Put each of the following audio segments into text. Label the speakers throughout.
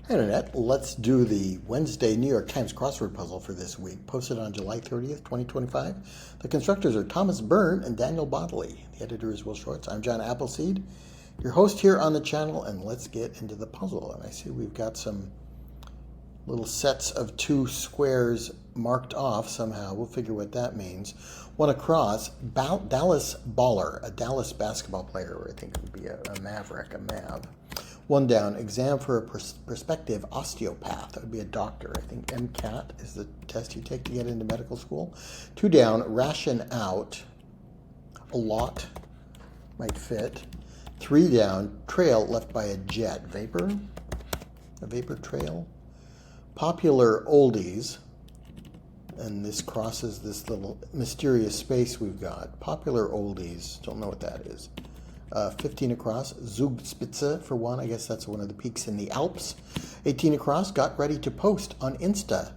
Speaker 1: Hi, Internet. Let's do the Wednesday New York Times crossword puzzle for this week, posted on July 30th, 2025. The constructors are Thomas Byrne and Daniel Bodily. The editor is Will Shorts. I'm John Appleseed, your host here on the channel, and let's get into the puzzle. And I see we've got some little sets of two squares marked off somehow. We'll figure what that means. One across, Dallas Baller, a Dallas basketball player, or I think it would be a Maverick, a Mav. One down, exam for a prospective osteopath. That would be a doctor. I think MCAT is the test you take to get into medical school. Two down, ration out. A lot might fit. Three down, trail left by a jet. Vapor? A vapor trail? Popular oldies. And this crosses this little mysterious space we've got. Popular oldies. Don't know what that is. 15 across, Zugspitze for one. I guess that's one of the peaks in the Alps. 18 across, got ready to post on Insta.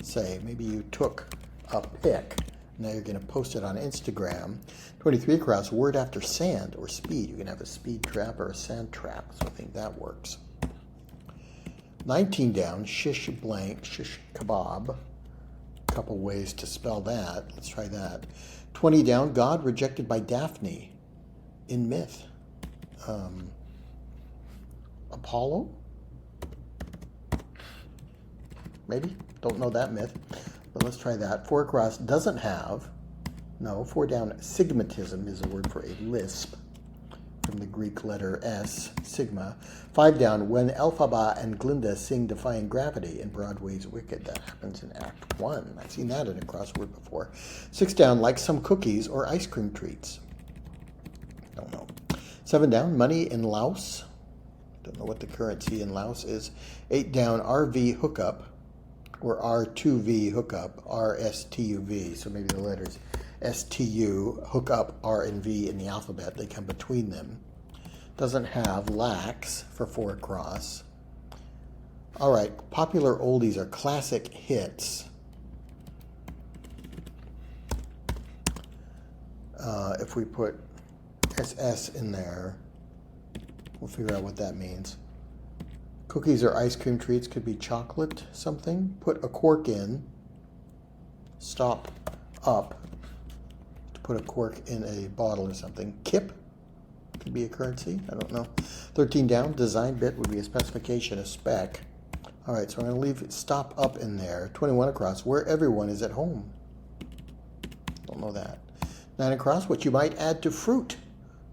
Speaker 1: Say, maybe you took a pic. Now you're going to post it on Instagram. 23 across, word after sand or speed. You can have a speed trap or a sand trap, so I think that works. 19 down, shish blank, shish kebab. Couple ways to spell that. Let's try that. 20 down, God rejected by Daphne. In myth, Apollo? Maybe? Don't know that myth, but let's try that. 4 across, doesn't have. No, 4 down, sigmatism is a word for a lisp, from the Greek letter S, sigma. 5 down, when Elphaba and Glinda sing Defying Gravity in Broadway's Wicked. That happens in Act 1. I've seen that in a crossword before. 6 down, like some cookies or ice cream treats. Don't know. 7 down, money in Laos. Don't know what the currency in Laos is. 8 down, RV hookup, or R2V hookup, RSTUV. So maybe the letters STU, hookup, R and V in the alphabet. They come between them. Doesn't have lax for 4 across. All right, popular oldies are classic hits. If we put SS in there, we'll figure out what that means. Cookies or ice cream treats could be chocolate something. Put a cork in. Stop up. To put a cork in a bottle or something. Kip could be a currency. I don't know. 13 down. Design bit would be a specification, a spec. All right, so I'm going to leave stop up in there. 21 across. Where everyone is at home. Don't know that. 9 across. What you might add to fruit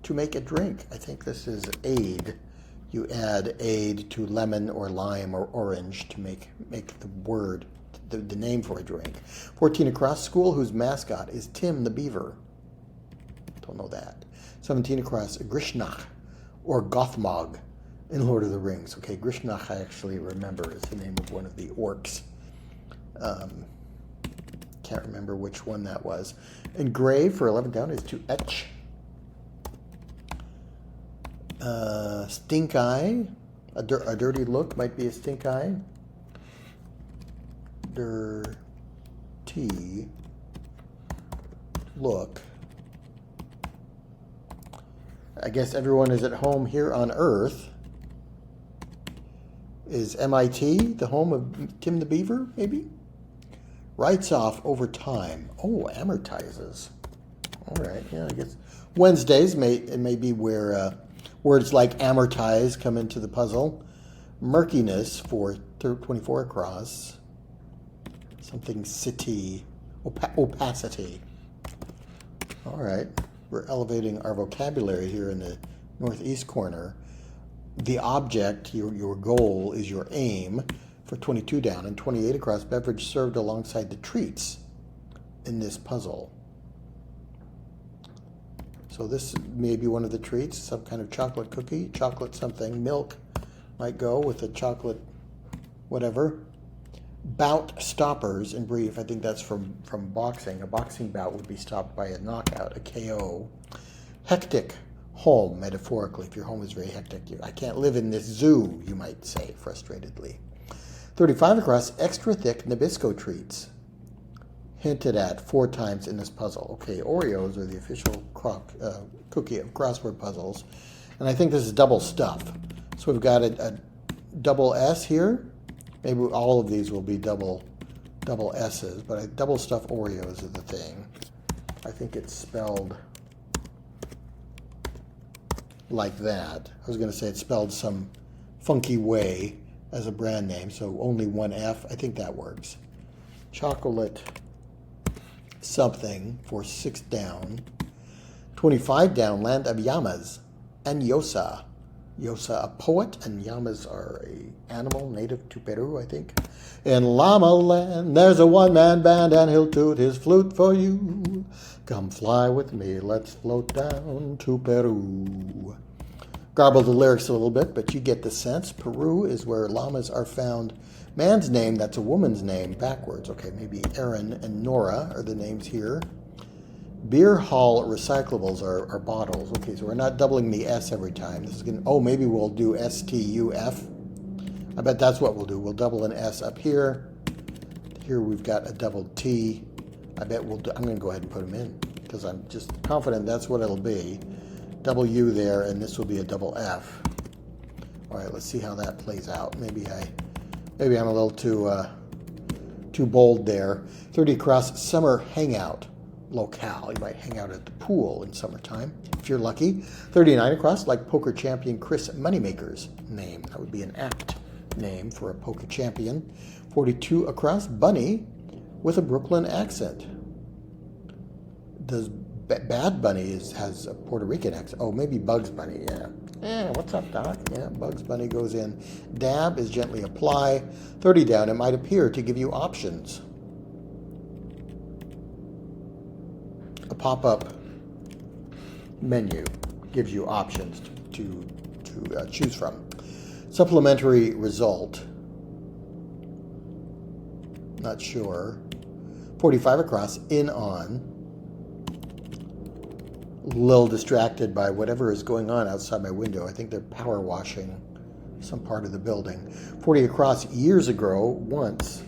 Speaker 1: to make a drink. I think this is aid. You add aid to lemon or lime or orange to make the word, the name for a drink. 14 across, school whose mascot is Tim the Beaver. Don't know that. 17 across, Grishnach or Gothmog in Lord of the Rings. Okay, Grishnach I actually remember is the name of one of the orcs. Can't remember which one that was. Engrave for 11 down is to etch. Stink eye, a dirty look might be a stink eye. Dirty look. I guess everyone is at home here on Earth. Is MIT the home of Tim the Beaver, maybe? Writes off over time. Oh, amortizes. All right, yeah, I guess Wednesdays may be where words like amortize come into the puzzle. Murkiness for 24 across. Something city. Opacity. All right. We're elevating our vocabulary here in the northeast corner. The object, your goal, is your aim for 22 down. And 28 across, beverage served alongside the treats in this puzzle. So this may be one of the treats, some kind of chocolate cookie, chocolate something, milk might go with a chocolate whatever. Bout stoppers in brief, I think that's from boxing. A boxing bout would be stopped by a knockout, a KO. Hectic home, metaphorically, if your home is very hectic. I can't live in this zoo, you might say, frustratedly. 35 across, extra thick Nabisco treats. Hinted at 4 times in this puzzle. Okay, Oreos are the official cookie of crossword puzzles. And I think this is double stuff. So we've got a double S here. Maybe all of these will be double S's, but double stuffed Oreos are the thing. I think it's spelled like that. I was going to say it's spelled some funky way as a brand name, so only one F. I think that works. Chocolate something for 6 down. 25 down, Land of Llamas and Yosa. Yosa, a poet, and llamas are an animal native to Peru, I think. In Llama Land, there's a one-man band, and he'll toot his flute for you. Come fly with me, let's float down to Peru. Garble the lyrics a little bit, but you get the sense. Peru is where llamas are found. Man's name, that's a woman's name, backwards. Okay, maybe Aaron and Nora are the names here. Beer hall recyclables are bottles. Okay, so we're not doubling the S every time. This is going to, oh, maybe we'll do S-T-U-F. I bet that's what we'll do. We'll double an S up here. Here we've got a double T. I bet we'll do, I'm going to go ahead and put them in because I'm just confident that's what it'll be. Double U there, and this will be a double F. All right, let's see how that plays out. Maybe I'm a little too bold there. 30 across, summer hangout locale. You might hang out at the pool in summertime if you're lucky. 39 across, like poker champion Chris Moneymaker's name. That would be an apt name for a poker champion. 42 across, Bunny with a Brooklyn accent. Does Bad Bunny has a Puerto Rican accent? Oh, maybe Bugs Bunny, yeah. Yeah, what's up, Doc? Yeah, Bugs Bunny goes in. Dab is gently apply. 30 down, it might appear to give you options. A pop-up menu gives you options to choose from. Supplementary result. Not sure. 45 across, in on. A little distracted by whatever is going on outside my window. I think they're power washing some part of the building. 40 across, years ago, once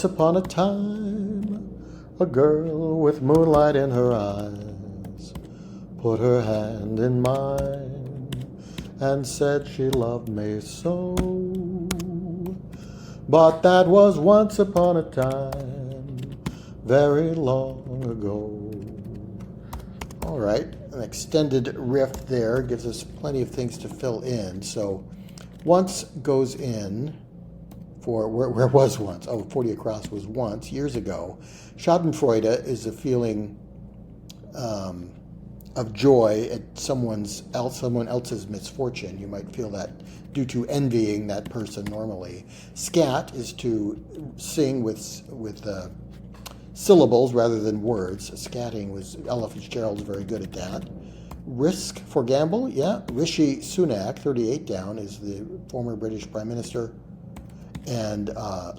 Speaker 1: upon a time, a girl with moonlight in her eyes put her hand in mine and said she loved me so. But that was once upon a time, very long ago. All right, an extended riff there gives us plenty of things to fill in. So once goes in for, where was once? Oh, 40 across was once, years ago. Schadenfreude is a feeling of joy at someone else's misfortune. You might feel that due to envying that person normally. Scat is to sing with syllables rather than words. Scatting was, Ella Fitzgerald's very good at that. Risk for gamble, yeah. Rishi Sunak, 38 down, is the former British Prime Minister. And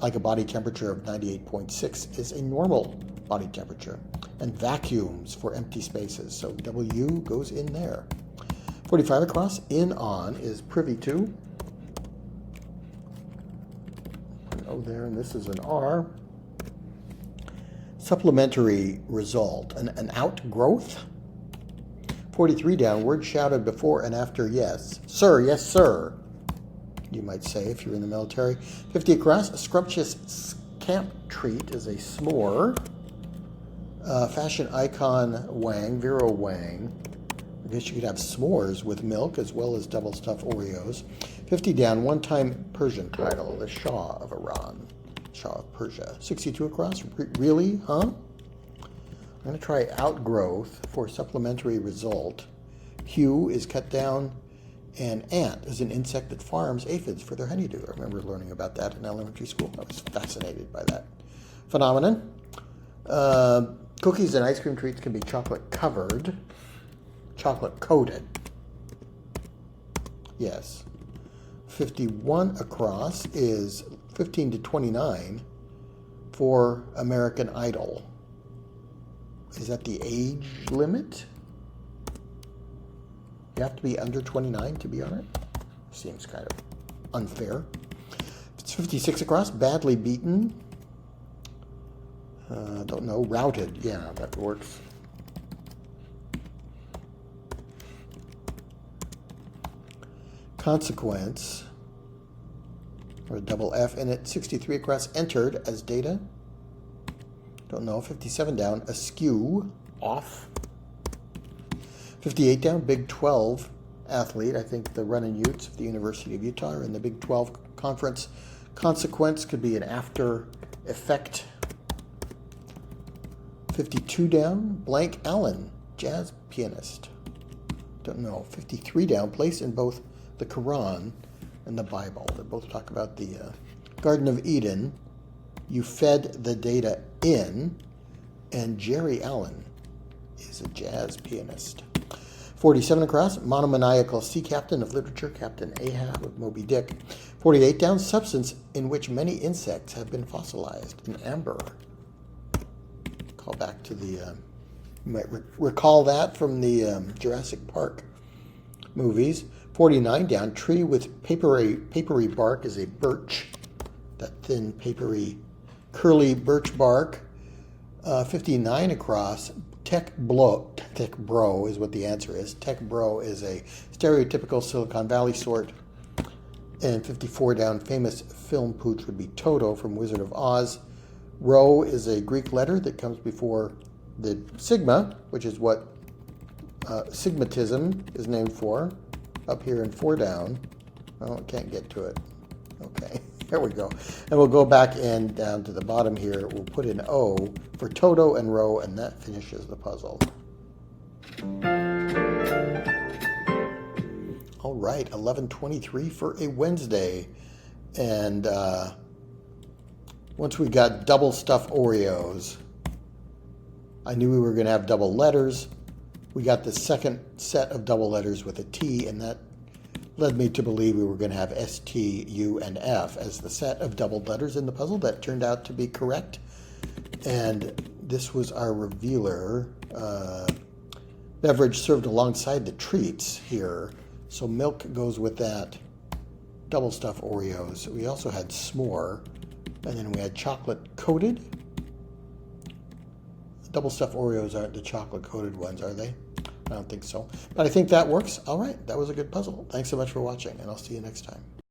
Speaker 1: like a body temperature of 98.6 is a normal body temperature. And vacuums for empty spaces. So W goes in there. 45 across, in on is privy to. An O there, and this is an R. Supplementary result, an outgrowth. 43 down, word shouted before and after yes. Sir, yes, sir, you might say if you're in the military. 50 across, a scrumptious camp treat is a s'more. Fashion icon Wang, Vero Wang. I guess you could have s'mores with milk as well as double stuffed Oreos. 50 down, one-time Persian title, the Shah of Iran. Shah of Persia. 62 across, really, huh? I'm going to try outgrowth for supplementary result. Hue is cut down, and ant is an insect that farms aphids for their honeydew. I remember learning about that in elementary school. I was fascinated by that phenomenon. Cookies and ice cream treats can be chocolate covered, chocolate coated. Yes. 51 across is 15 to 29 for American Idol. Is that the age limit? You have to be under 29 to be on it? Seems kind of unfair. It's 56 across, badly beaten. Don't know, routed. Yeah, that works. Consequence. or a double F in it. 63 across, entered as data. Don't know. 57 down, askew, off. 58 down, Big 12 athlete. I think the Runnin' Utes of the University of Utah are in the Big 12 conference. Consequence could be an after effect. 52 down, Blank Allen, jazz pianist. Don't know. 53 down, place in both the Quran and the Bible. They both talk about the Garden of Eden. You fed the data in, and Jerry Allen is a jazz pianist. 47 across, monomaniacal sea captain of literature, Captain Ahab of Moby Dick. 48 down, substance in which many insects have been fossilized, in amber. Call back to the, you might recall that from the Jurassic Park movies. 49 down, tree with papery bark is a birch. That thin, papery, curly birch bark. 59 across, tech bro is what the answer is. Tech bro is a stereotypical Silicon Valley sort. And 54 down, famous film pooch would be Toto from Wizard of Oz. Rho is a Greek letter that comes before the sigma, which is what sigmatism is named for. Up here in 4 down. Oh, I can't get to it. Okay, there we go. And we'll go back and down to the bottom here. We'll put in O for Toto and Rho, and that finishes the puzzle. All right, 11:23 for a Wednesday. And once we got double stuffed Oreos, I knew we were going to have double letters. We got the second set of double letters with a T, and that led me to believe we were going to have S, T, U, and F as the set of doubled letters in the puzzle. That turned out to be correct. And this was our revealer. Beverage served alongside the treats here. So milk goes with that. Double stuffed Oreos. We also had s'more. And then we had chocolate coated. Double stuffed Oreos aren't the chocolate coated ones, are they? I don't think so. But I think that works. All right, that was a good puzzle. Thanks so much for watching, and I'll see you next time.